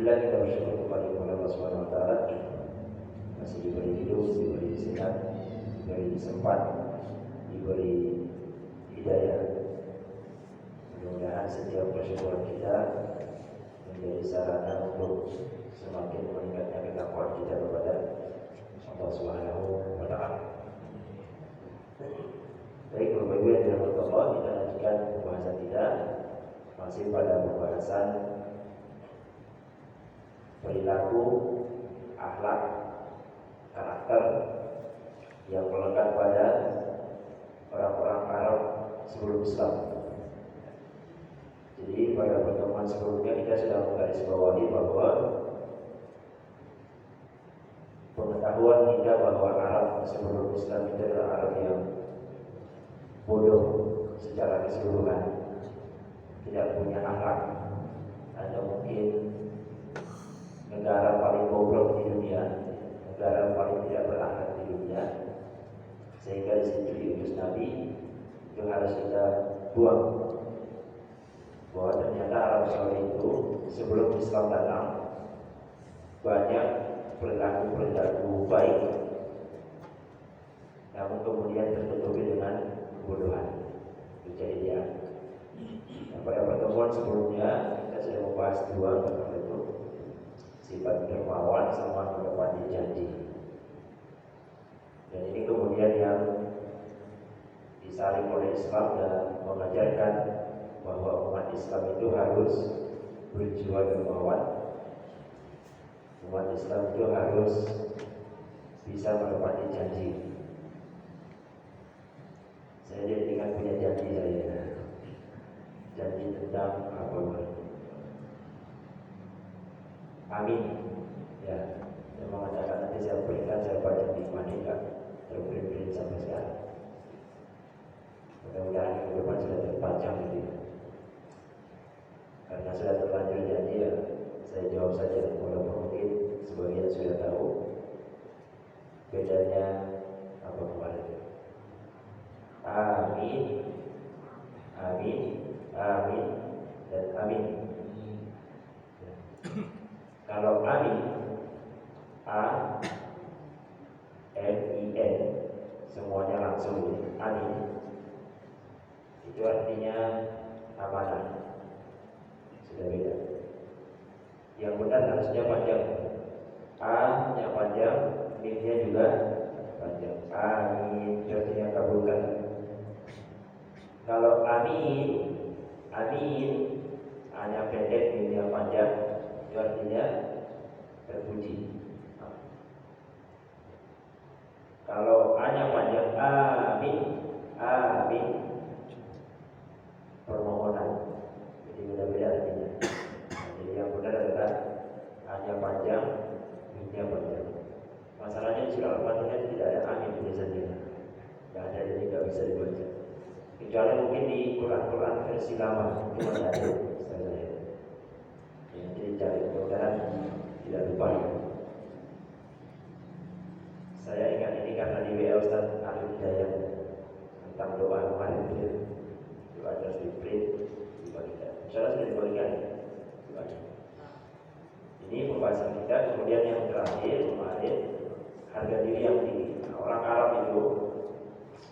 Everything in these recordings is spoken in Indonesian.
Alhamdulillah kita bersyukur kepada Allah Subhanahu wa taala masih diberi hidup, diberi sehat, diberi sempat, diberi hidayah. Mudah-mudahan setiap bersyukur kita menjadi sarana untuk semakin meningkatnya ketakwaan kita kepada Allah Subhanahu wa taala. Baik, Bapak Ibu yang dirahmati Allah, kita lanjutkan pembahasan kita masih pada pembahasan perilaku, akhlak, karakter yang melekat pada orang-orang Arab sebelum Islam. Jadi pada pertemuan sebelumnya kita sudah menggarisbawahi bahwa pengetahuan kita bahwa Arab sebelum Islam itu adalah Arab yang bodoh secara keseluruhan, tidak punya akhlak, atau mungkin negara paling bobrok di dunia, negara paling tidak berakhlak di dunia, sehingga di situ diutus Nabi itu harus kita buang bahwa ternyata Arab Saudi itu sebelum Islam datang banyak perilaku baik, namun kemudian tertutupi dengan kebodohan, kejadian. Pada pertemuan sebelumnya kita sudah membahas dua perkara itu, sifat dermawan sama menepati janji. Dan ini kemudian yang disalib oleh Islam dan mengajarkan bahwa umat Islam itu harus berjiwa dermawan. Umat Islam itu harus bisa menepati janji. Saya jadi ingat punya janji saya. Janji tentang apa? Amin. Ya, saya mengatakan nanti saya berikan, saya baca di Madinah terprint sampai sekarang. Mudah-mudahan ke depan sudah terpanjang gitu ya. Karena sudah terlanjur janji ya, saya jawab saja. Walaupun mungkin sebagian sudah tahu bedanya apa kemarin. Amin, amin, amin, dan amin. Kalau amin, A, M, I, N, semuanya langsung amin. Itu artinya amanah. Sudah beda. Yang benar harusnya panjang. A-nya panjang, M-nya juga panjang. Amin, itu artinya kabulkan. Kalau amin, amin, A-nya pendek, M-nya panjang, itu artinya terpuji. Kalau A-nya panjang, amin, amin, permohonan. Jadi beda-beda artinya. Jadi yang benar adalah A-nya panjang, M-nya panjang. Masalahnya di surah Al-Fatihah tidak ada amin tulisannya. Tidak ada, jadi tidak bisa dibaca. Kecuali mungkin di Quran versi lama itu masih ada. Jadi cari mudah-mudahan tidak lupa ya. Saya ingat ini karena di WA Ustaz Ahli Hidayah tentang doa kemarin itu, doa harus di print dibagikan. Insyaallah sudah dibagikan doanya. Ini pembahasan kita. Kemudian yang terakhir kemarin, harga diri yang tinggi. Nah, orang Arab itu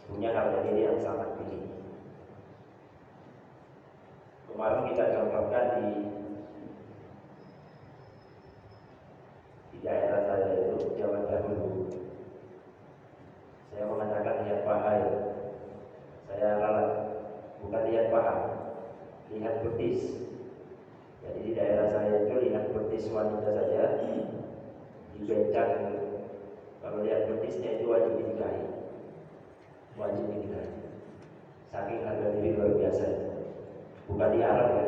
punya harga diri yang sangat tinggi. Kemarin kita contohkan di daerah saya itu zaman dahulu. Saya mengatakan lihat paha ya. Saya ralat, bukan lihat paha, lihat betis. Jadi di daerah saya itu lihat betis wanita saja dibencang. Kalau lihat betisnya itu wajib dinikahi, wajib dinikahi. Saking harga diri luar biasa. Bukan di Arab ya,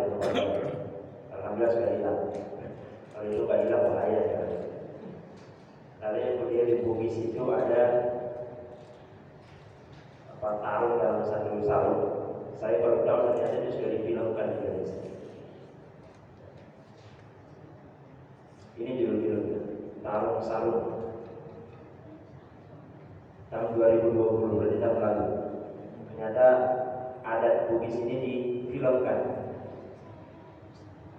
alhamdulillah sudah hilang. Kalau itu nggak hilang bahaya ya. Lalu yang kemudian di Bugis itu ada tarung dalam satu sarung. Saya baru tahu ternyata itu sudah difilmkan di Indonesia. Ini judul-judulnya tarung sarung. Tahun 2020 berarti tahun lalu. Ternyata adat Bugis ini difilmkan.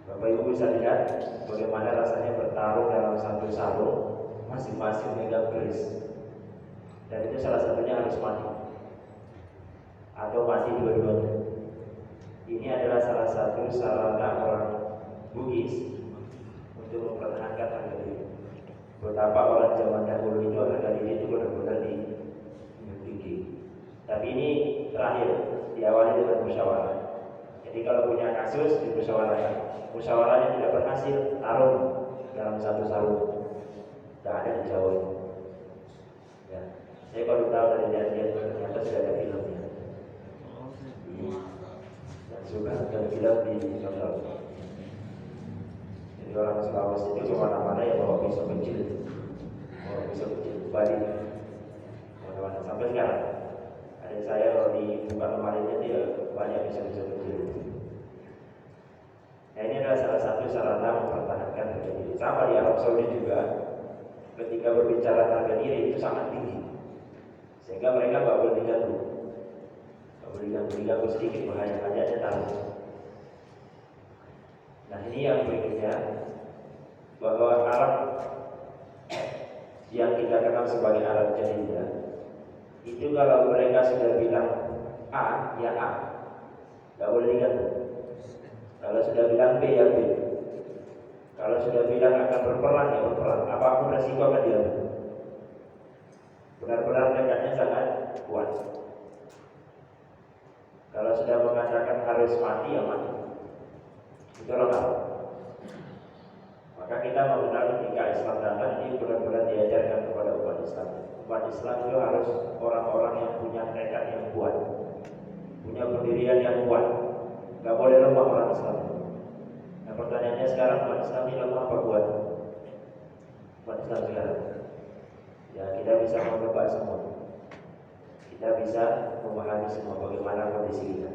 Bapak Bapak Ibu bisa lihat bagaimana rasanya bertarung dalam satu sarung, masing-masing megang keris. Dan itu salah satunya harus mati atau mati dua-duanya. Ini adalah salah satu sarana orang Bugis untuk mempertahankan harga diri. Betapa orang zaman dahulu itu harga diri itu benar-benar tinggi. Tapi ini terakhir diawali dengan musyawarah. Jadi kalau punya kasus dimusyawarahkan. Musyawarahnya tidak berhasil, taruh dalam satu sarung. Tidak ada di Jawa ini. Ya. Saya baru tahu dari lihat ternyata sudah ada filmnya. Dan sudah ada film ditonton. Jadi orang Sulawesi itu kemana-mana ya bawa pisau kecil, badi, kemana-mana sampai sekarang. Ada saya kalau dibuka lemarinya dia banyak pisau-pisau kecil. Nah ini adalah salah satu sarana mempertahankan harga diri. Sama di Arab Saudi juga, ketika berbicara harga diri itu sangat tinggi, sehingga mereka nggak boleh diganggu. Diganggu sedikit bahaya, hanya tahu. Nah ini yang berikutnya, bahwa Arab yang kita kenal sebagai Arab jahiliyah itu kalau mereka sudah bilang A, ya A, nggak boleh diganggu. Kalau sudah bilang B, ya B. Kalau sudah bilang akan berperang, ya berperang. Apapun resiko akan diambil. Benar-benar tekadnya sangat kuat. Kalau sudah mengatakan harus mati, ya mati. Itu orang. Maka kita mengenal ketika Islam datang ini benar-benar diajarkan kepada umat Islam. Umat Islam itu harus orang-orang yang punya tekad yang kuat, punya pendirian yang kuat. Gak boleh lemah orang Islam. Nah pertanyaannya sekarang, umat Islam ini lemah apa kuat? Umat Islam sekarang, ya kita bisa menebak semua. Kita bisa memahami semua bagaimana kondisi kita.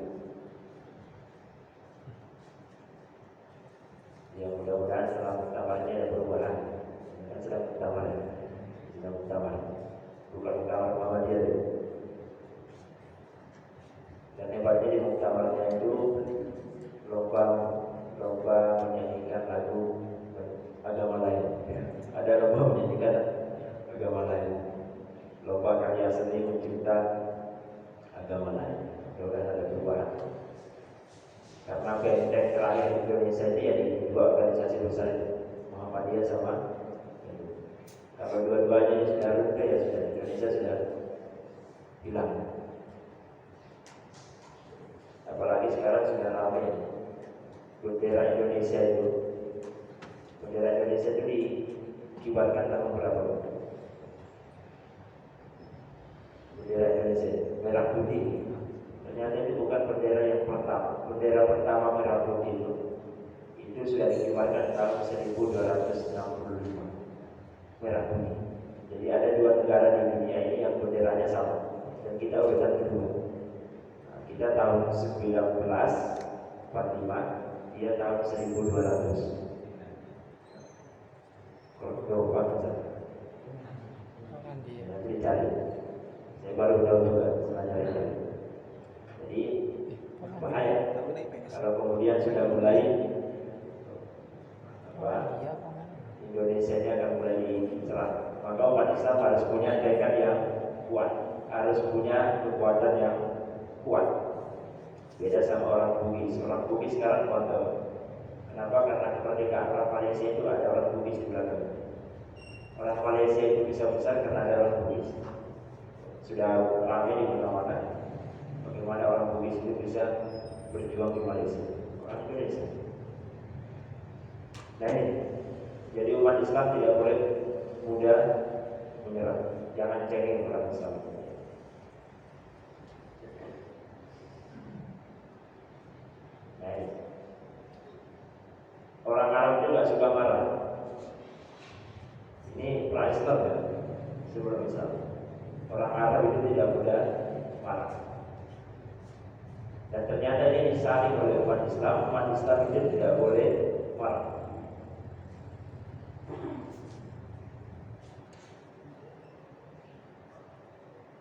Ya mudah-mudahan setelah muktamar ini ada perubahan. Kan sedang muktamar ya, sedang muktamar, bukan muktamar Muhammadiyah. Dan hebatnya di muktamarnya itu lomba menyanyikan lagu agama lain. Ya. Ada lomba menyanyikan agama lain. Lomba karya seni mencipta agama lain. Sudah ada perubahan. Karena benteng terakhir di Indonesia ini ya di dua organisasi besar, Muhammadiyah sama NU. Kalau dua-duanya sudah runtuh ya sudah, Indonesia sudah hilang. Apalagi sekarang sudah ramai bendera Indonesia itu. Bendera Indonesia itu dikibarkan tahun berapa? Bendera Indonesia merah putih. Ternyata itu bukan bendera yang pertama. Bendera pertama merah putih itu sudah dikibarkan tahun 1265. Merah putih. Jadi ada dua negara di dunia ini yang benderanya sama, dan kita urutan kedua. Nah, kita tahun 1945, dia tahun 1200. Kalau berubah saja. Nanti dicari. Saya baru tahu juga sebenarnya. Jadi bahaya kalau kemudian sudah mulai Indonesia ini akan mulai diserang. Maka umat Islam harus punya tekad yang kuat, harus punya kekuatan yang kuat. Beda sama orang Bugis. Orang Bugis sekarang kontol. Kenapa? Karena kemerdekaan orang Malaysia itu ada orang Bugis di belakang. Orang Malaysia itu bisa besar karena ada orang Bugis. Sudah ramai di mana-mana. Bagaimana orang Bugis itu bisa berjuang di Malaysia, orang Indonesia. Nah ini, jadi umat Islam tidak boleh mudah menyerah. Jangan cengeng orang Islam. Nah ini, orang Arab itu nggak suka marah. Ini pra-Islam ya, sebelum Islam. Orang Arab itu tidak mudah marah. Dan ternyata ini disaring oleh umat Islam. Umat Islam itu tidak boleh marah.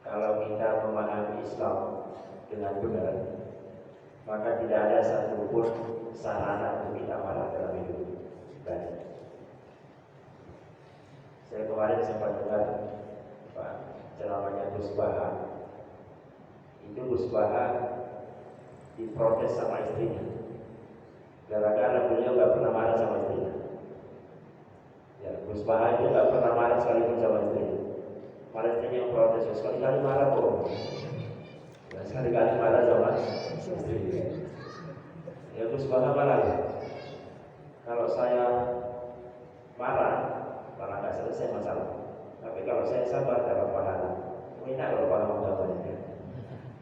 Kalau kita memahami Islam dengan benar, maka tidak ada sarana untuk kita marah dalam hidup ibadah. Saya kemarin sempat dengar ceramahnya Gus Baha. Itu Gus Baha diprotes sama istrinya gara-gara beliau nggak pernah marah sama istrinya. Ya, Gus Baha itu nggak pernah marah sekalipun sama istrinya. Malah istrinya yang protes, sekali-kali marah kok. Ya, sekali-kali marah sama istrinya. Ya, Gus Baha marah. Kalau saya marah, malah nggak selesai masalah. Tapi kalau saya sabar dapat pahala. Enak kalau paham gambarnya.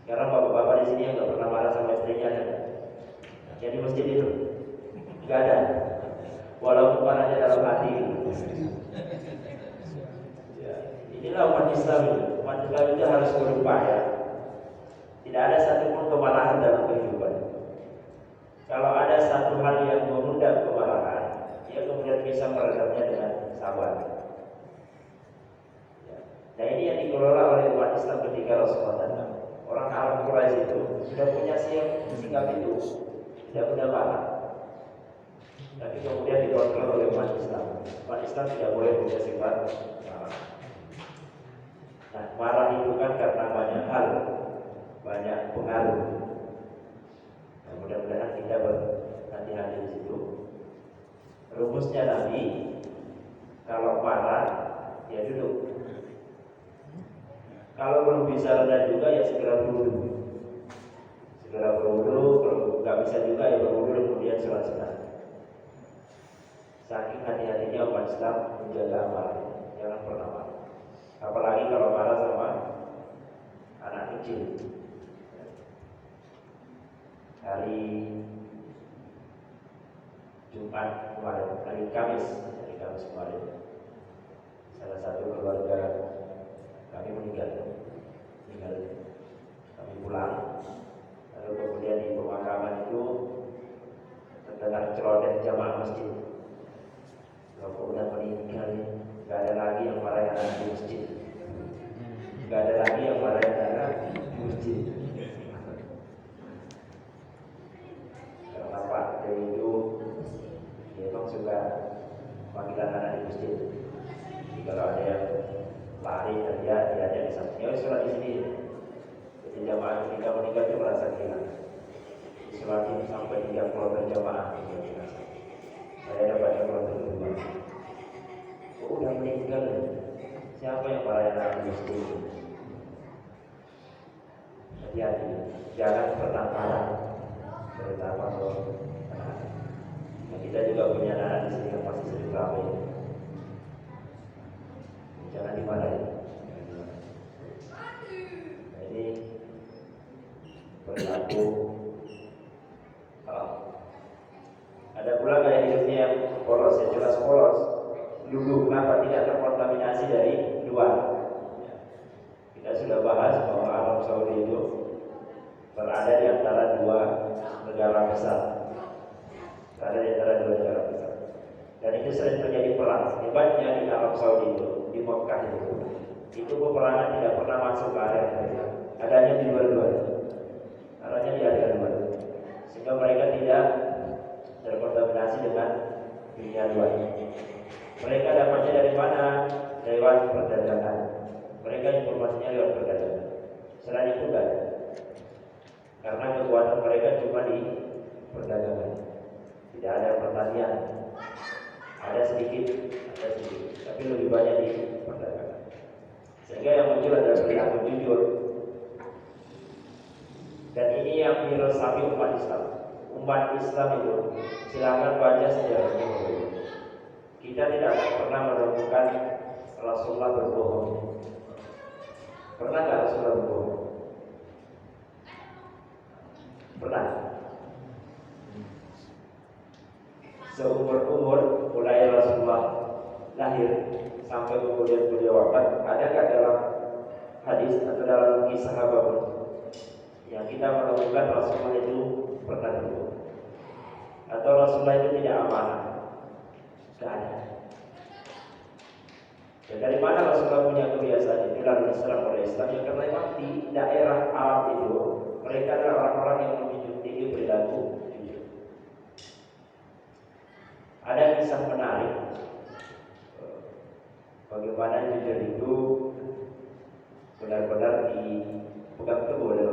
Sekarang bapak-bapak di sini yang nggak pernah marah sama istrinya ada. Jadi masjid itu nggak ada. Walaupun marahnya dalam hati. Ya, inilah umat Islam itu. Umat Islam itu harus berupaya. Tidak ada satupun kemarahan dalam kehidupan. Kalau ada satu hal yang mengundang kemarahan, dia kemudian bisa meredamnya dengan sabar. Ya. Nah ini yang dikelola oleh umat Islam ketika Rasulullah datang. Orang Arab Quraisy itu sudah punya sikap itu, tidak mudah marah. Tapi kemudian dikontrol oleh umat Islam. Umat Islam tidak boleh punya sifat marah. Nah, marah itu kan karena banyak hal, banyak pengaruh. Nah, mudah-mudahan kita berhati-hati di situ. Rumusnya Nabi, kalau marah, ya duduk. Kalau belum bisa rendah juga, ya segera berwudu. Segera berwudu, kalau nggak bisa juga ya berwudu kemudian sholat sunat. Saking hati-hatinya umat Islam menjaga amarah, jangan pernah marah. Apalagi kalau marah sama anak kecil. Hari Jumat kemarin, hari Kamis kemarin, salah satu keluarga kami meninggal. Kami pulang, lalu kemudian di pemakaman itu terdengar celoteh jamaah masjid. Kalau udah meninggal, nggak ada lagi yang marahin anak di masjid. Nggak ada lagi yang marahin anak di masjid. Karena Pak Dewi itu, dia memang suka panggilan anak di masjid. Jadi kalau ada yang lari dan dia ada di samping, ya sholat di sini. Jadi jamaah ketika meninggal itu merasa kehilangan. Sholat ini sampai 30 jamaah. Saya dapat yang kedua. Oh, udah meninggal. Siapa yang marahin anak di masjid? Hati-hati, jangan pernah marah. Terutama kalau anak. Nah, kita juga punya anak di sini yang masih sering ramai. Jangan dimarahin. Nah, ini berlaku. Ada pula gaya hidupnya yang polos, ya jelas polos. Dulu kenapa tidak terkontaminasi dari luar? Kita sudah bahas bahwa Arab Saudi itu berada di antara dua negara besar. Berada di antara dua negara besar. Dan itu sering terjadi perang. Hebatnya di Arab Saudi itu, di Mekah itu peperangan tidak pernah masuk ke area mereka. Adanya di luar-luar. Adanya di area luar. Sehingga mereka tidak terkontaminasi dengan dunia luar. Mereka dapatnya dari mana? Lewat perdagangan. Mereka informasinya lewat perdagangan. Selain itu enggak ada. Karena kekuatan mereka cuma di perdagangan. Tidak ada pertanian. Ada sedikit, tapi lebih banyak di perdagangan. Sehingga yang muncul adalah perilaku jujur. Dan ini yang diresapi umat Islam. Umat Islam itu silakan baca sejarahnya. Kita tidak akan pernah menemukan Rasulullah berbohong. Pernah nggak Rasulullah berbohong? Pernah. Seumur-umur mulai Rasulullah lahir sampai kemudian beliau wafat, adakah dalam hadis atau dalam kisah apapun yang kita menemukan Rasulullah itu pernah berbohong? Atau Rasulullah itu tidak amanah? Tidak ada. Dan dari mana Rasulullah punya kebiasaan itu lalu diserang oleh Islam? Ya karena memang di daerah Arab itu mereka adalah orang-orang yang menjunjung tinggi perilaku jujur. ada kisah menarik bagaimana jujur itu benar-benar dipegang teguh oleh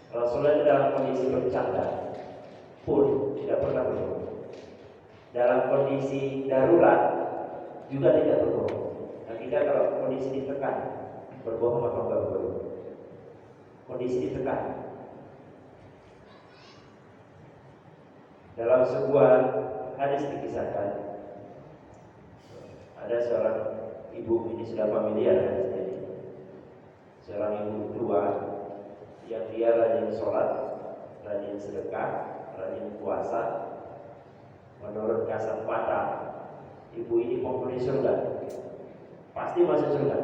Rasulullah itu dalam kondisi bercanda pun tidak pernah berbohong. Dalam kondisi darurat juga tidak berbohong. Nah, kita kalau kondisi ditekan berbohong atau enggak berbohong? Kondisi ditekan. Dalam sebuah hadis dikisahkan ada seorang ibu, ini sudah familiar hadisnya ini. Seorang ibu tua yang dia rajin sholat, rajin sedekah, rajin puasa. Menurut kasat mata, ibu ini penghuni surga, pasti masuk surga.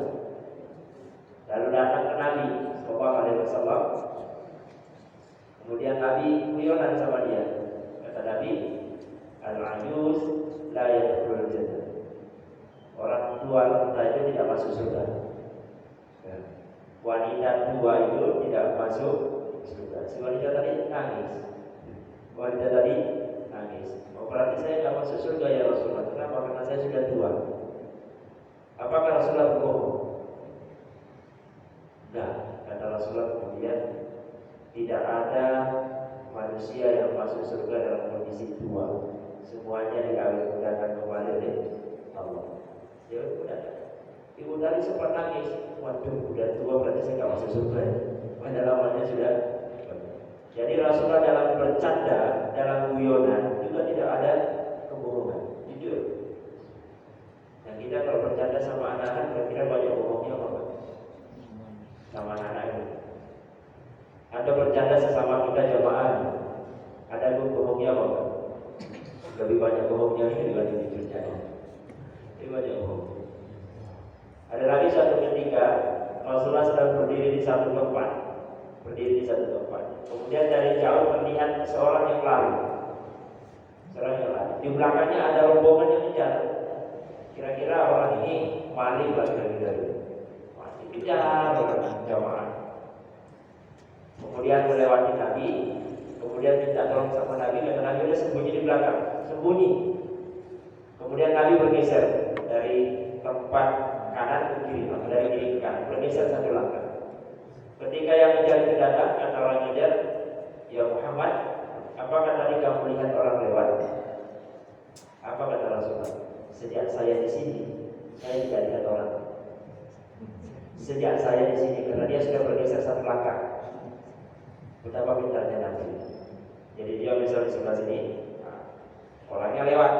Lalu datang ke Nabi Sallallahu Alaihi Wasallam. Kemudian Nabi guyonan sama dia. Kata Nabi, al-ajuz la yadkhulul jannah. Orang tua renta itu tidak masuk surga. Wanita tua itu tidak masuk surga. Si wanita tadi nangis. Wanita tadi nangis. Oh, berarti saya tidak masuk surga ya Rasulullah. Kenapa? Karena saya sudah tua. Apakah Rasulullah berbohong? Nah, kata Rasulullah kemudian, tidak ada manusia yang masuk surga dalam kondisi tua. Semuanya dikawin mudahkan kembali oleh Allah. Ya udah. Ibu tadi sempat nangis. Waduh, udah tua berarti saya nggak masuk surga. Pada lamanya sudah. Jadi Rasulullah dalam bercanda, dalam guyonan juga tidak ada kebohongan. Jujur. Nah, kita kalau bercanda sama anak-anak kira-kira banyak bohongnya apa? Sama anak-anak itu. Ada bercanda sesama kita jamaah. Ada bohongnya apa? Lebih banyak bohongnya ini dibanding jujurnya. Lebih banyak bohong. Ada lagi suatu ketika Rasulullah sedang berdiri di satu tempat. Kemudian dari jauh terlihat seorang yang lari. Di belakangnya ada rombongan yang kejar. Kira-kira orang ini maling lagi dari masih kejar orang jamaah. Kemudian melewati Nabi, kemudian minta tolong sama Nabi, kata Nabi udah sembunyi di belakang, sembunyi. Kemudian Nabi bergeser dari tempat kanan ke kiri, atau dari kiri ke kanan, bergeser satu langkah. Ketika yang mengejar itu datang, kata orang mengejar, ya Muhammad, apakah tadi kamu melihat orang lewat? Apa kata Rasulullah? Sejak saya di sini, saya tidak lihat orang. Sejak saya di sini, karena dia sudah bergeser satu langkah. Betapa pintarnya Nabi. Jadi dia misal di sebelah sini, orangnya lewat.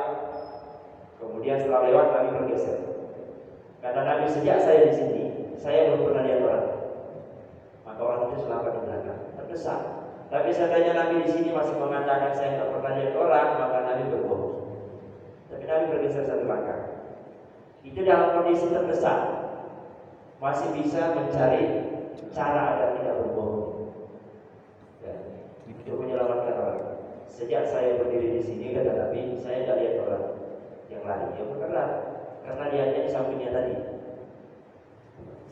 Kemudian setelah lewat Nabi bergeser. Kata Nabi, sejak saya di sini, saya belum pernah lihat orang. Maka orang itu selamat di belakang, terdesak. Tapi seandainya Nabi di sini masih mengatakan saya tidak pernah lihat orang, maka Nabi berbohong. Tapi Nabi bergeser satu langkah. Itu dalam kondisi terdesak, masih bisa mencari cara agar tidak berbohong. Untuk menyelamatkan orang. Sejak saya berdiri di sini, kata Nabi, saya tidak lihat orang yang lari. Ya benar, karena lihatnya di sampingnya tadi.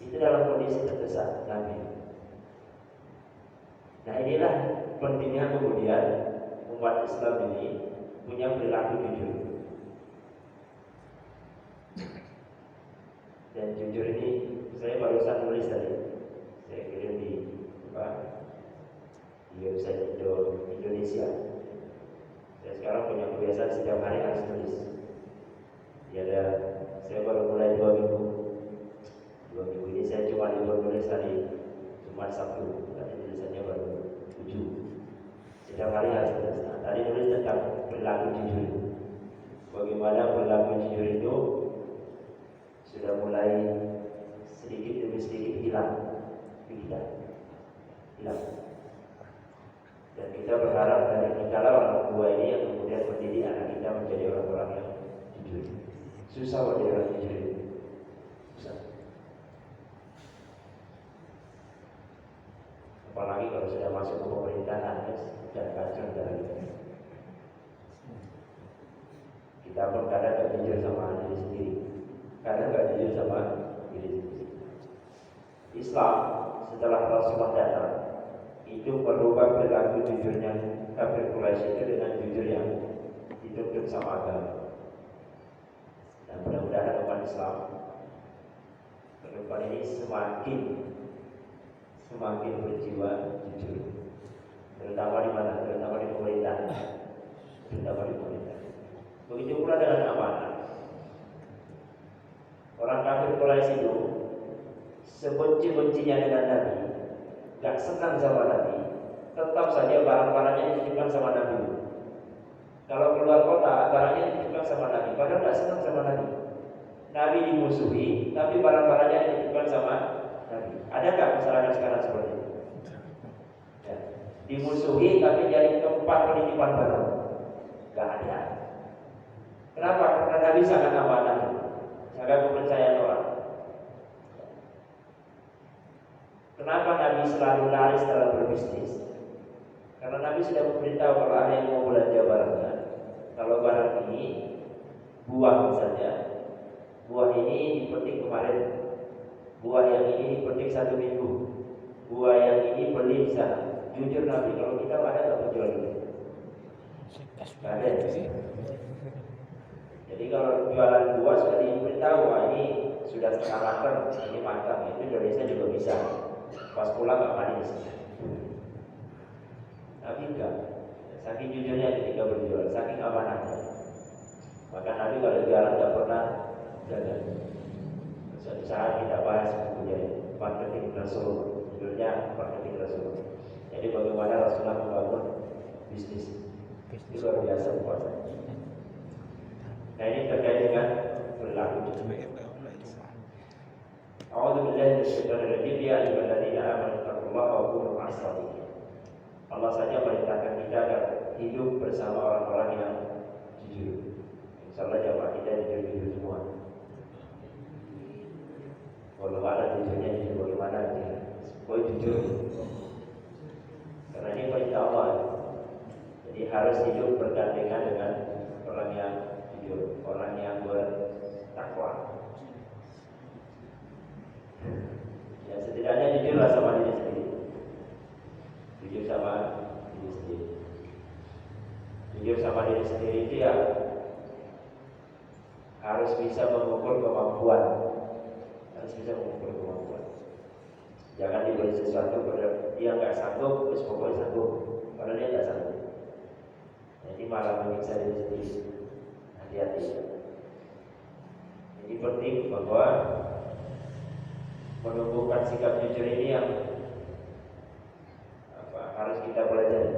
Itu dalam kondisi terdesak Nabi. Nah, inilah pentingnya kemudian umat Islam ini punya perilaku jujur. Dan jujur ini saya barusan nulis tadi. Saya kirim di website Indonesia. Saya sekarang punya kebiasaan setiap hari harus tulis. Saya baru mulai 2 minggu. 2 minggu ini saya cuma libur nulis hari Jumat Sabtu. Tadi tulisannya baru 7. Setiap hari harus tulis. Nah, tadi nulis tentang perilaku jujur. Bagaimana perilaku jujur itu sudah mulai sedikit demi sedikit hilang. Dan kita berharap dari kita lah orang tua ini yang kemudian mendidik anak kita menjadi orang-orang yang jujur. Susah menjadi orang jujur. Susah. Apalagi kalau sudah masuk ke pemerintahan, dan kacau dari kita pun kadang gak jujur sama diri sendiri, kadang gak jujur sama diri sendiri. Islam setelah Rasulullah datang itu merubah perilaku jujurnya kafir Quraisy itu dengan jujur yang dituntut sama agama. Dan mudah-mudahan umat Islam ke depan ini semakin berjiwa jujur. Terutama di mana? Terutama di pemerintah. Begitu pula dengan amanah. Orang kafir Quraisy itu sebenci-bencinya dengan Nabi, gak senang sama Nabi, tetap saja barang-barangnya dititipkan sama Nabi. Kalau keluar kota, barangnya dititipkan sama Nabi, padahal gak senang sama Nabi. Nabi dimusuhi, tapi barang-barangnya dititipkan sama Nabi. Ada gak masyarakat sekarang seperti itu? Ya. Dimusuhi, tapi jadi tempat penitipan barang. Gak ada. Kenapa? Karena Nabi sangat amanah, jaga kepercayaan orang. Kenapa Nabi selalu laris dalam berbisnis? Karena Nabi sudah memberitahu kalau ada yang mau belanja barangnya, kalau barang ini buah misalnya, buah ini dipetik kemarin, buah yang ini dipetik 1 minggu, buah yang ini beli di sana. Jujur Nabi, kalau kita ada nggak menjual ini? Nggak ada. Jadi kalau jualan buah sudah diberitahu, ini sudah setengah matang, ini matang, itu Indonesia juga bisa. Pas pulang nggak manis. Nabi enggak, saking jujurnya ketika berjual, saking amanahnya. Maka Nabi kalau jualan tidak pernah gagal. Suatu saat kita bahas bukunya marketing Rasul, judulnya marketing Rasul. Jadi bagaimana Rasulullah membangun bisnis, itu luar biasa puasa. Nah ini terkait dengan perilaku. A'udzubillahi minasyaitonir rajim. Ya ayyuhalladzina amanu taqullaha wa kunu ma'as-shadiqin. Allah saja merintahkan kita agar hidup bersama orang-orang yang jujur. Insyaallah jamaah kita jujur-jujur semua. Kalau ada jujurnya jujur bagaimana ya? Boleh jujur. Karena ini perintah Allah. Jadi harus hidup bergandengan dengan orang yang jujur, orang yang bertakwa. Ya setidaknya jujurlah sama diri sendiri. Jujur sama diri sendiri. Jujur sama diri sendiri itu ya harus bisa mengukur kemampuan. Harus bisa mengukur kemampuan. Jangan diberi sesuatu pada dia nggak sanggup, terus pokoknya sanggup. Padahal dia nggak sanggup. Jadi malah menyiksa diri sendiri. Hati-hati. Jadi penting bahwa menumbuhkan sikap jujur ini yang harus kita pelajari.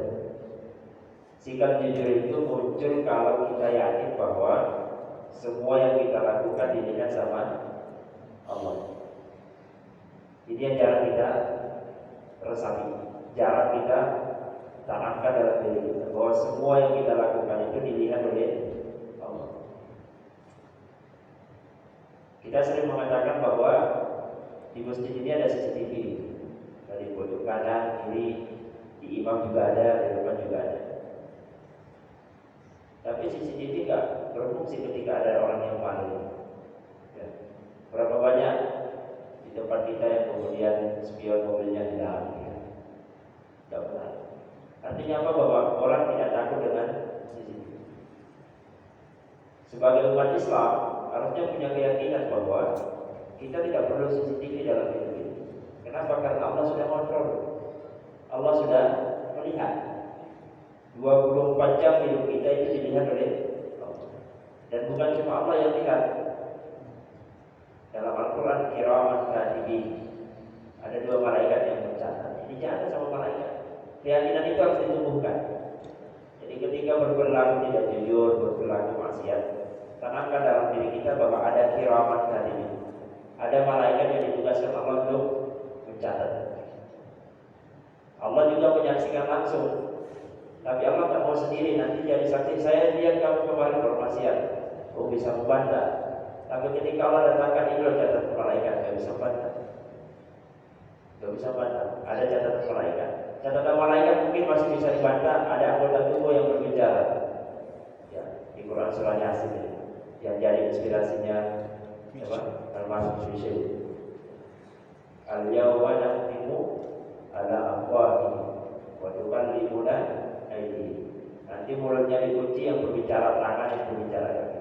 Sikap jujur itu muncul kalau kita yakin bahwa semua yang kita lakukan dilihat sama Allah. Ini yang jarang kita resapi, jarang kita tanamkan dalam diri kita, bahwa semua yang kita lakukan itu dilihat oleh Allah. Kita sering mengatakan bahwa di masjid ini ada CCTV, dari pojok kanan, kiri, di imam juga ada, di depan juga ada. Tapi CCTV nggak berfungsi ketika ada orang yang maling. Ya. Berapa banyak di tempat kita yang kemudian spion mobilnya hilang? Ya. Tidak pernah. Artinya apa? Bahwa orang tidak takut dengan CCTV. Sebagai umat Islam harusnya punya keyakinan bahwa kita tidak perlu CCTV dalam hidup ini. Kenapa? Karena Allah sudah kontrol. Allah sudah melihat. 24 jam hidup kita itu dilihat oleh Allah. Dan bukan cuma Allah yang lihat. Dalam Al-Quran kiraman katibin, ada 2 malaikat yang mencatat. Ini jangan sama malaikat. Keyakinan itu harus ditumbuhkan. Jadi ketika berperilaku tidak jujur, berperilaku maksiat, tanamkan dalam diri kita bahwa ada kiraman katibin. Ada malaikat yang ditugaskan Allah untuk mencatat. Allah juga menyaksikan langsung. Tapi Allah tak mau sendiri, nanti jadi saksi. Saya lihat kamu kemarin bermaksiat, bisa membantah. Tapi ketika Allah datangkan ini loh catatan malaikat, gak bisa bantah. Gak bisa bantah. Ada catatan malaikat. Catatan malaikat mungkin masih bisa dibantah. Ada anggota tubuh yang berbicara. Ya, di Quran surah Yasin yang jadi inspirasinya apa? Termasuk suci. Al-yawma nakhtimu ala afwahihim wa tukallimuna aydihim Nanti mulutnya dikunci, yang berbicara tangan, yang berbicara kaki.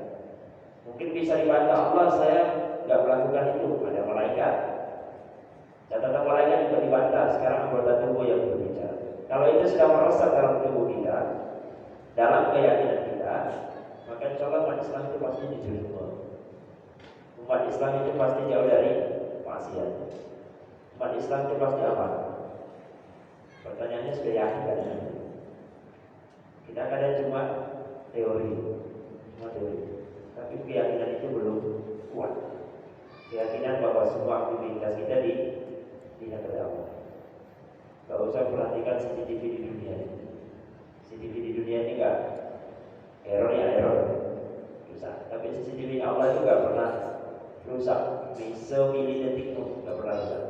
Mungkin bisa dibantah, Allah saya nggak melakukan itu, ada malaikat. Catatan malaikat juga dibantah, sekarang anggota tubuh yang berbicara. Kalau itu sudah meresap dalam tubuh kita, dalam keyakinan kita, maka insya Allah umat Islam itu pasti dijulur. Umat Islam itu pasti jauh dari maksiat. Umat Islam itu pasti aman. Pertanyaannya sudah yakin kan? Kita kadang cuma teori, tapi keyakinan itu belum kuat. Keyakinan bahwa semua aktivitas kita dilihat oleh Allah. Gak usah perhatikan CCTV di dunia ini. CCTV di dunia ini gak error ya error, rusak. Tapi CCTV Allah itu gak pernah rusak. Semilidetik pun gak pernah rusak.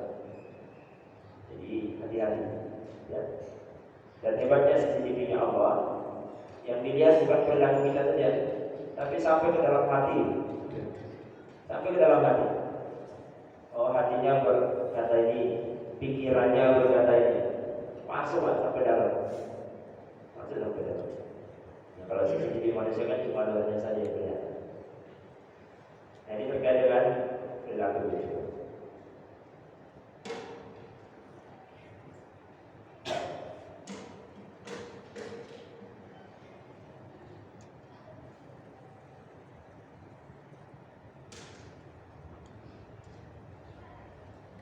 Jadi hati-hati ya. Dan hebatnya CCTV-nya Allah, yang dilihat bukan perilaku kita saja, tapi sampai ke dalam hati. Sampai ke dalam hati. Oh, hatinya berkata ini, pikirannya berkata ini, masuk sampai dalam. Masuk sampai dalam. Ya, kalau CCTV manusia kan cuma luarnya saja yang kelihatan. Nah, ini terkait dengan perilaku itu.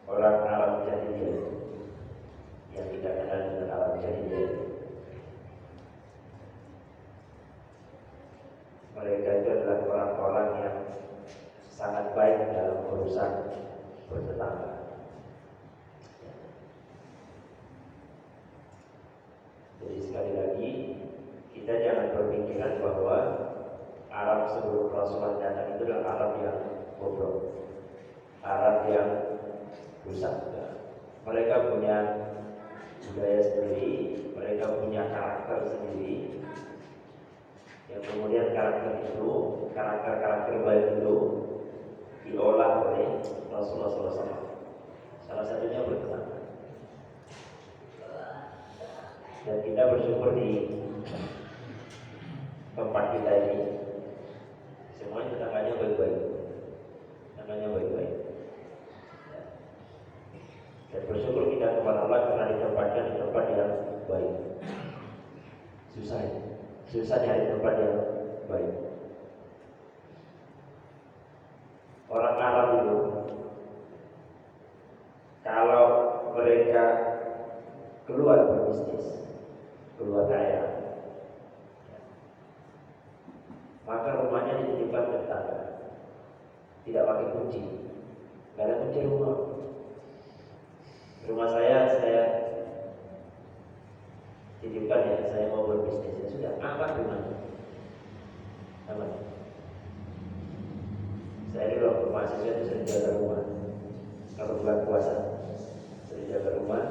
Orang Arab Jahiliyah yang tidak kenal dengan Arab Jahiliyah, mereka itu adalah orang-orang yang sangat baik dalam urusan bertetangga. Jadi sekali lagi kita jangan berpikiran bahwa Arab sebelum Rasulullah datang itu adalah Arab yang bobrok, Arab yang rusak. Mereka punya budaya sendiri, mereka punya karakter sendiri, yang kemudian karakter baik itu diolah oleh Rasulullah SAW. Salah satunya bertetangga. Dan kita bersyukur di tempat kita ini semuanya tetangganya baik-baik, tetangganya baik-baik. Dan bersyukur kita kepada Allah karena ditempatkan di tempat yang baik. Susah nyari tempat yang baik. Orang Arab itu kalau mereka keluar berbisnis, keluar kaya, maka rumahnya dititipkan ke tetangga, tidak pakai kunci, nggak ada kunci rumah. Rumah saya titipkan ya, saya mau berbisnis, ya sudah, angkat rumahnya, aman. Saya dulu waktu mahasiswa itu sering jaga rumah. Kalau bulan puasa sering jaga rumah,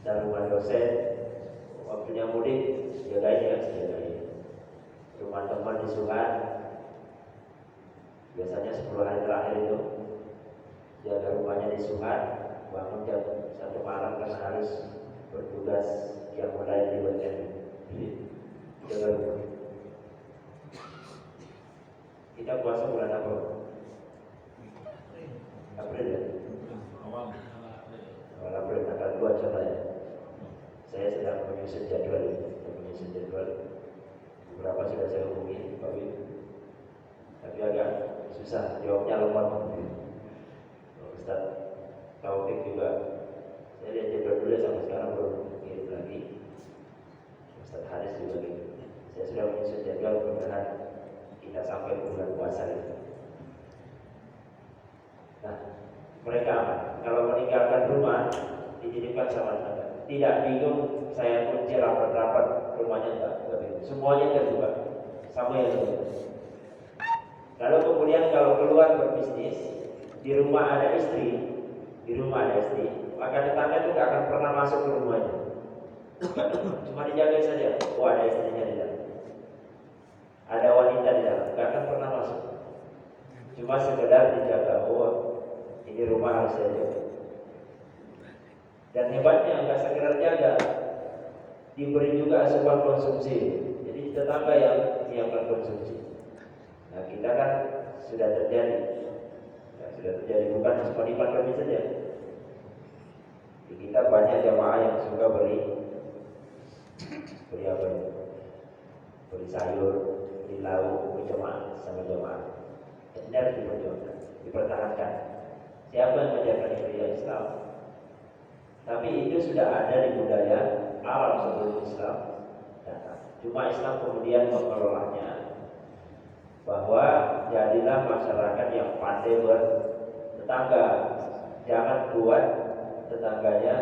dan rumah dosen waktunya mudik jagain ya, jagain. Rumah teman di Sukan, biasanya 10 hari terakhir itu jaga rumahnya di Sukan. Bangun jam 1 malam karena harus bertugas yang mulai di weekend. Jaga rumah. Kita puasa bulan apa? April ya? Awal April, tanggal 2 contoh ya. Saya sedang menyusun jadwal. Beberapa sudah saya hubungi Pak Win, tapi agak susah, jawabnya lemot. Ustaz Taufik juga, saya lihat jadwal dulu sampai sekarang belum kirim lagi. Ustaz Haris juga gitu. Saya sudah menyusun jadwal, mudah-mudahan kita sampai bulan puasa itu. Nah, mereka aman. Kalau meninggalkan rumah, dititipkan sama tetangga. Tidak bingung, saya kunci rapat-rapat rumahnya enggak bingung. Semuanya terbuka, sama yang terbuka. Lalu kemudian kalau keluar berbisnis, di rumah ada istri, maka tetangga itu nggak akan pernah masuk ke rumahnya. Cuma dijaga saja. Oh, ada istrinya di dalam, ada wanita di dalam, nggak akan pernah masuk. Cuma sekedar dijaga. Oh, ini rumah harus saya jaga. Dan hebatnya nggak sekedar jaga, diberi juga asupan konsumsi. Jadi tetangga yang mengkonsumsi. Nah kita kan sudah terjadi, bukan cuma di pandemi saja. Di kita banyak jamaah yang suka beli apa ya? Beli sayur, beli lauk, berjamaah sama jamaah. Ini harus diperjuangkan, dipertahankan. Siapa yang menjaga budaya Islam? Tapi itu sudah ada di budaya Arab sebelum Islam datang. Cuma Islam kemudian mengelolanya, bahwa jadilah masyarakat yang pandai bertetangga. Jangan buat tetangganya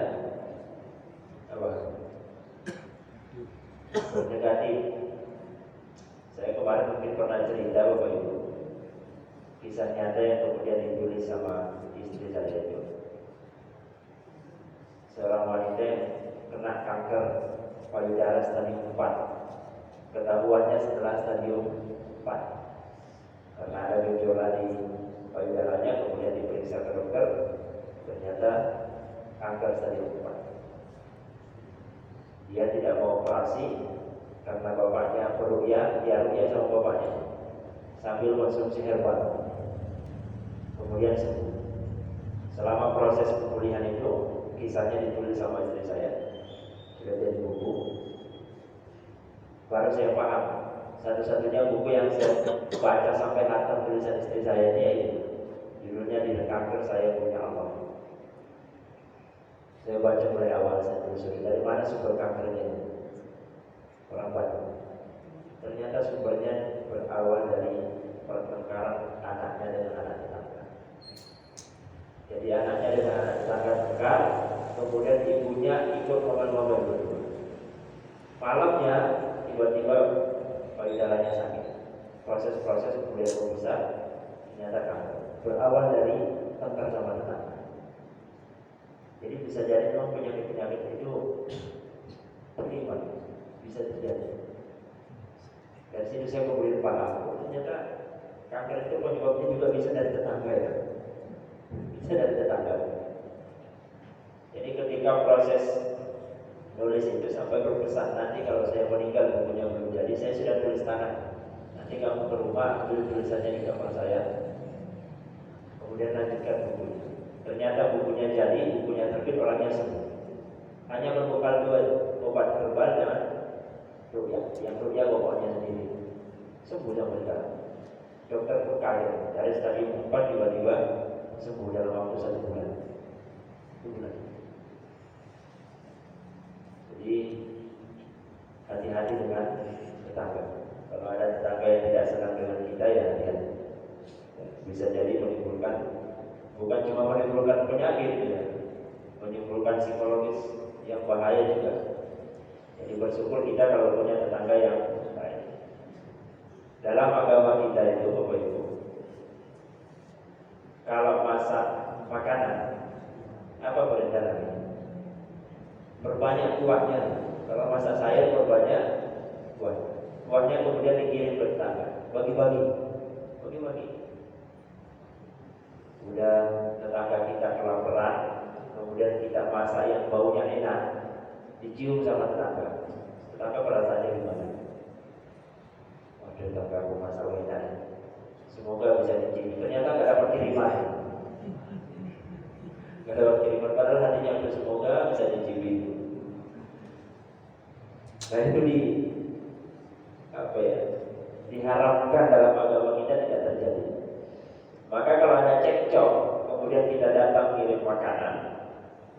negatif. Saya kemarin mungkin pernah cerita Bapak Ibu, kisah nyata yang kemudian ditulis sama istri saya itu. Seorang wanita yang kena kanker payudara stadium 4. Ketahuannya setelah stadium 4. Karena ada gejolak di payudaranya, kemudian diperiksa ke dokter, ternyata kanker stadium 4. Dia tidak mau operasi karena bapaknya peruqyah, dia ruqyah sama bapaknya sambil konsumsi herbal. Kemudian sembuh. Selama proses pemulihan itu, kisahnya ditulis sama istri saya, sudah jadi buku. Baru saya paham, satu-satunya buku yang saya baca sampai hatam tulisan istri saya ini yaitu judulnya Di Kanker Saya Punya Allah. Saya baca mulai awal, saya telusuri dari mana sumber kankernya ini. Orang Bandung. Ternyata sumbernya berawal dari pertengkaran anaknya dengan anak tetangga. Jadi anaknya dengan anak tetangga tengkar, kemudian ibunya ikut ngomel-ngomel berdua. Malamnya tiba-tiba payudaranya sakit. Proses-proses kemudian membesar, ternyata kanker. Berawal dari tengkar sama tetangga. Jadi bisa jadi memang penyakit-penyakit itu beriman, bisa terjadi. Dari situ saya kemudian paham, ternyata kanker itu penyebabnya juga bisa dari tetangga ya. Bisa dari tetangga. Jadi ketika proses nulis itu sampai berpesan, nanti kalau saya meninggal bukunya belum jadi, saya sudah tulis tangan. Nanti kamu ke rumah ambil tulisannya di kamar saya, kemudian lanjutkan bukunya. Ternyata bukunya jadi, bukunya terbit, orangnya sembuh. Hanya berbekal 2 obat herbal dan ruqyah. Yang ruqyah bapaknya sendiri sembuh sampai sekarang. Dokter pun kaget, dari stadium 4 tiba-tiba sembuh dalam waktu 1 bulan. 1 bulan. Jadi hati-hati dengan tetangga. Kalau ada tetangga yang tidak senang dengan kita, ya hati-hati. Bisa jadi menimbulkan, bukan cuma menimbulkan penyakit ya, menimbulkan psikologis yang bahaya juga. Jadi bersyukur kita kalau punya tetangga yang baik. Dalam agama kita itu Bapak Ibu, kalau masak makanan, apa perintah Nabi? Berbanyak kuahnya. Kalau masak sayur berbanyak kuah. Kuahnya kemudian dikirim ke tetangga, bagi-bagi. Udah tetangga kita kelaparan, kemudian kita masak yang baunya enak, dicium sama tetangga. Tetangga perasaannya gimana? Waduh, tetangga aku masak enak, semoga bisa dicium. Ternyata nggak dapat kiriman. Padahal hatinya itu semoga bisa dicium. Nah itu diharapkan dalam agama kita tidak terjadi. Maka kalau ada cekcok, kemudian kita datang kirim makanan,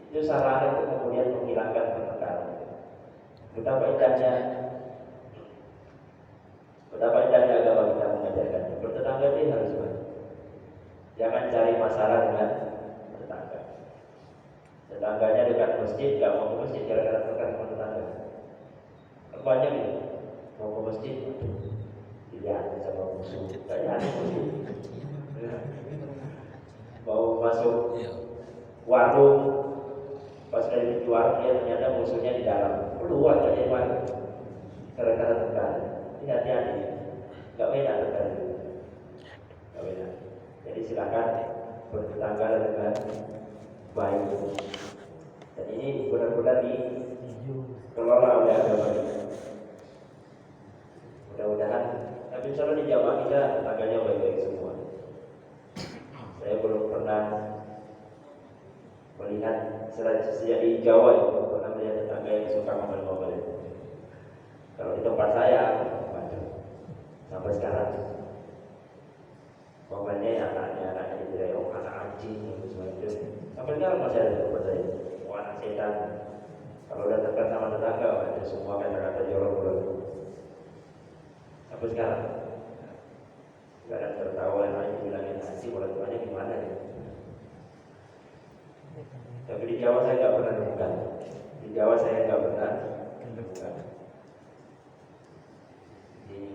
itu sarana untuk kemudian menghilangkan pertengkaran. Betapa indahnya agama kita mengajarkan. Bertetangga itu harus baik. Jangan cari masalah dengan tetangga. Tetangganya dekat masjid, gak mau ke masjid gara-gara perkara sama tetangga. Banyak itu mau ke masjid, dilihat sama musuh, kayak masjid. Mau masuk warung, pas dari pintu warung dia ternyata musuhnya di dalam. Keluar aja mana? Gara-gara tetangga. Ini hati-hati, gak enak tetangga. Gak enak. Jadi silakan bertetangga dengan baik. Dan ini benar-benar dikelola oleh agama kita. Tapi insya Allah di Jawa kita tetangganya baik-baik semua. Saya belum pernah melihat sejak di Jawa ya, belum pernah melihat tetangga yang suka ngomel-ngomel. Kalau di tempat saya, waduh, sampai sekarang ngomelnya ya anaknya dijereok, anak anjing gitu semacam. Sampai sekarang masih ada di tempat saya. Oh, anak setan. Kalau udah dekat sama tetangga, ada semua kata-kata jorok-jorok. Sampai sekarang nggak ada tertawa yang lain bilangin anjing, orang tuanya gimana ya? Tapi di Jawa saya nggak pernah nemukan. Di Jawa saya nggak pernah nemukan.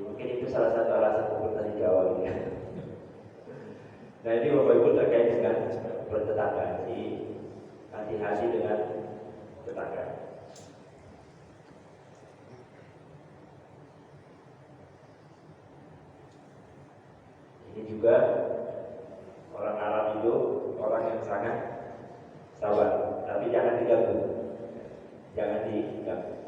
Mungkin itu salah satu alasan pemerintah di Jawa gitu ya. Nah ini Bapak Ibu terkait dengan bertetangga. Jadi hati-hati dengan tetangga. Ini juga orang Arab itu orang yang sangat sabar, tapi jangan diganggu. Jangan diganggu.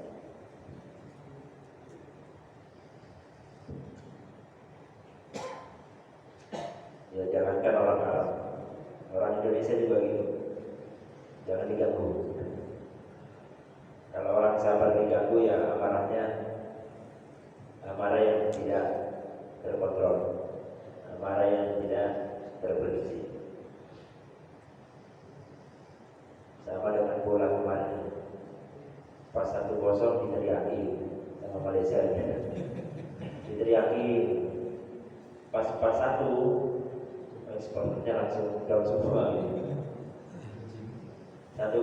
Ya jangankan orang Arab, orang Indonesia juga gitu. Jangan diganggu. Kalau orang sabar diganggu ya amarahnya amarah yang tidak terkontrol, amarah yang tidak terprediksi. Sama dengan bola kemarin, pas 1-0 diteriaki sama Malaysia, diteriaki pas 1 ekspornya langsung down semua gitu. 1-0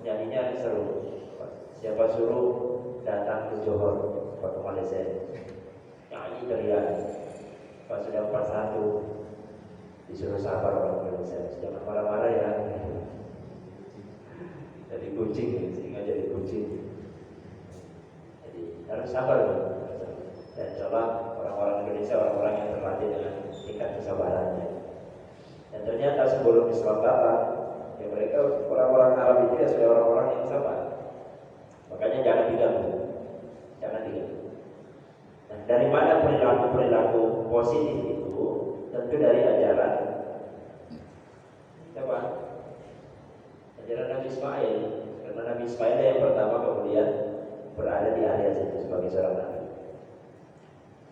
nyanyinya seru. Siapa suruh datang ke Johor waktu Malaysia, nyanyi teriak. Pas sudah 4-1 disuruh sabar orang Malaysia, jangan marah-marah ya. Jadi kucing, sehingga jadi kucing. Jadi harus sabar. Dan coba orang-orang Indonesia orang-orang yang terlatih dengan tingkat kesabarannya. Dan ternyata sebelum Islam datang, ya mereka orang-orang Arab itu ya sudah orang-orang yang sabar. Makanya jangan diganggu, jangan diganggu. Nah, dari mana perilaku positif itu? Tentu dari ajaran apa? Ajaran Nabi Ismail. Karena Nabi Ismail yang pertama kemudian berada di area situ sebagai seorang nabi.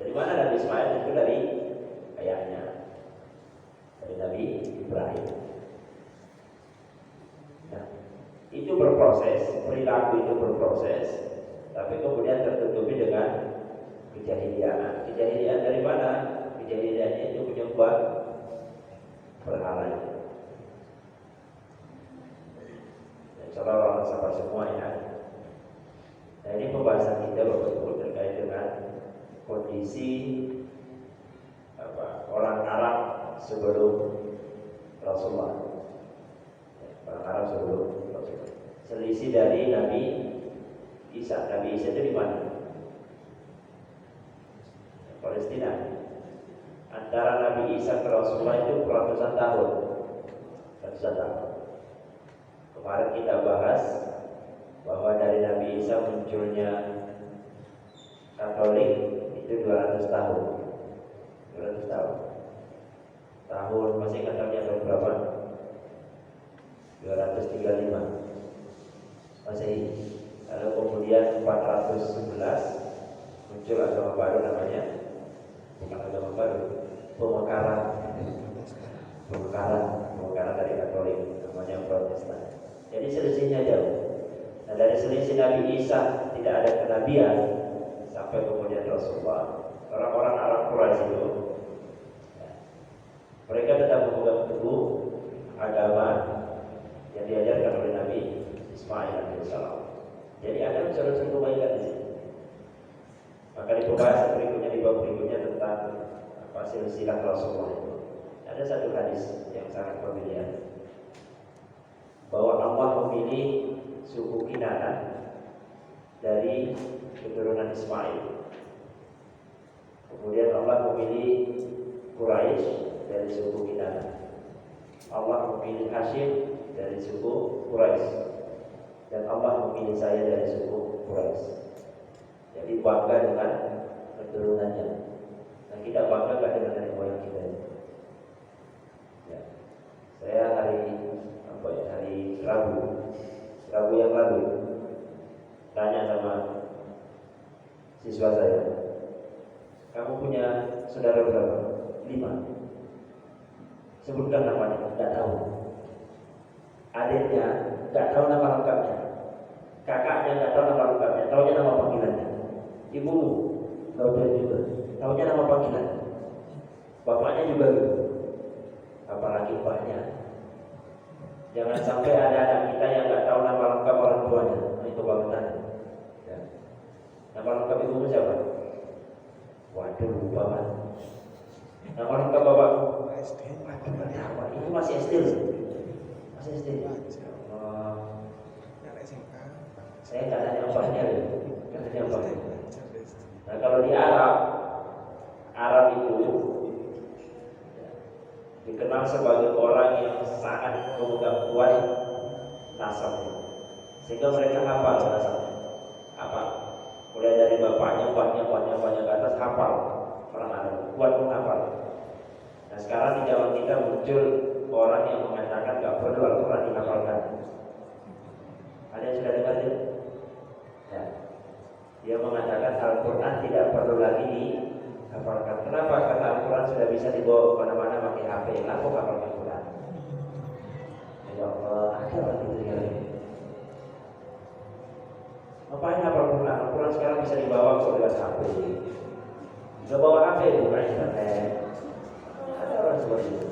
Dari mana Nabi Ismail? Itu dari ayahnya, dari Nabi Ibrahim. Nah, itu berproses, perilaku itu berproses, tapi kemudian tertutupi dengan kejahilian. Kejahilian dari mana? Kejahiliannya itu menyembah berhala. Dan salah orang sabar semua ya. Nah ini pembahasan kita Bapak-Ibu terkait dengan kondisi orang Arab sebelum Rasulullah. Orang Arab sebelum Rasulullah. Selisih dari Nabi Isa. Nabi Isa itu di mana? Palestina. Antara Nabi Isa ke Rasulullah itu ratusan tahun. Ratusan tahun. Kemarin kita bahas bahwa dari Nabi Isa munculnya Katolik itu 200 tahun. 200 tahun. Tahun masih ingat tahun berapa? 235 Masehi. Lalu kemudian 411 muncul agama baru namanya, bukan agama baru, pemekaran dari Katolik namanya Protestan. Jadi selisihnya jauh. Nah dari selisih Nabi Isa tidak ada kenabian sampai kemudian Rasulullah. Orang-orang Arab Quraisy itu mereka tetap memegang teguh agama yang diajarkan oleh Nabi Ismail alaihissalam. Jadi ada unsur-unsur kebaikan di sini. Maka di pembahasan berikutnya, di bab berikutnya tentang silsilah Rasulullah itu ada satu hadis yang sangat familiar, bahwa Allah memilih suku Kinanah dari keturunan Ismail. Kemudian Allah memilih Quraisy dari suku Kinanah. Allah memilih Hashim dari suku Quraisy. Dan Allah memilih saya dari suku Quraisy. Jadi bangga dengan keturunannya. saudara. Kamu punya saudara berapa? 5. Sebutkan namanya, nggak tahu. Adiknya nggak tahu nama lengkapnya. Kakaknya nggak tahu nama lengkapnya, taunya nama panggilannya. Ibumu nggak tahu juga, taunya nama panggilan. Bapaknya juga gitu. Apalagi mbaknya. Jangan sampai ada anak kita yang nggak tahu nama lengkap orang tuanya. Nah, itu bangetan. Ya. Nama lengkap ibumu siapa? Waduh, lupa kan. Nama lengkap bapak? SD. Itu masih SD loh. Masih SD. Saya nggak tanya mbahnya loh. Nggak tanya mbahnya. Nah, kalau di Arab itu dikenal sebagai orang yang sangat memegang kuat nasabnya, sehingga mereka hafal nasabnya. Apa? Mulai dari bapaknya, mbahnya ke atas hafal orang Arab, kuat menghafal. Nah sekarang di zaman kita muncul orang yang mengatakan nggak perlu Al-Quran dihafalkan. Ada yang sudah dengar itu? Ya. Dia mengatakan Al-Quran tidak perlu lagi dihafalkan. Kenapa? Karena Al-Quran sudah bisa dibawa kemana-mana pakai HP. Lalu hafal Al-Quran. Ya Allah, ada orang itu sekarang. Ngapain hafal Al-Quran? Al-Quran sekarang bisa dibawa ke lewat HP. Bisa bawa HP bukan internet. Ada orang seperti itu.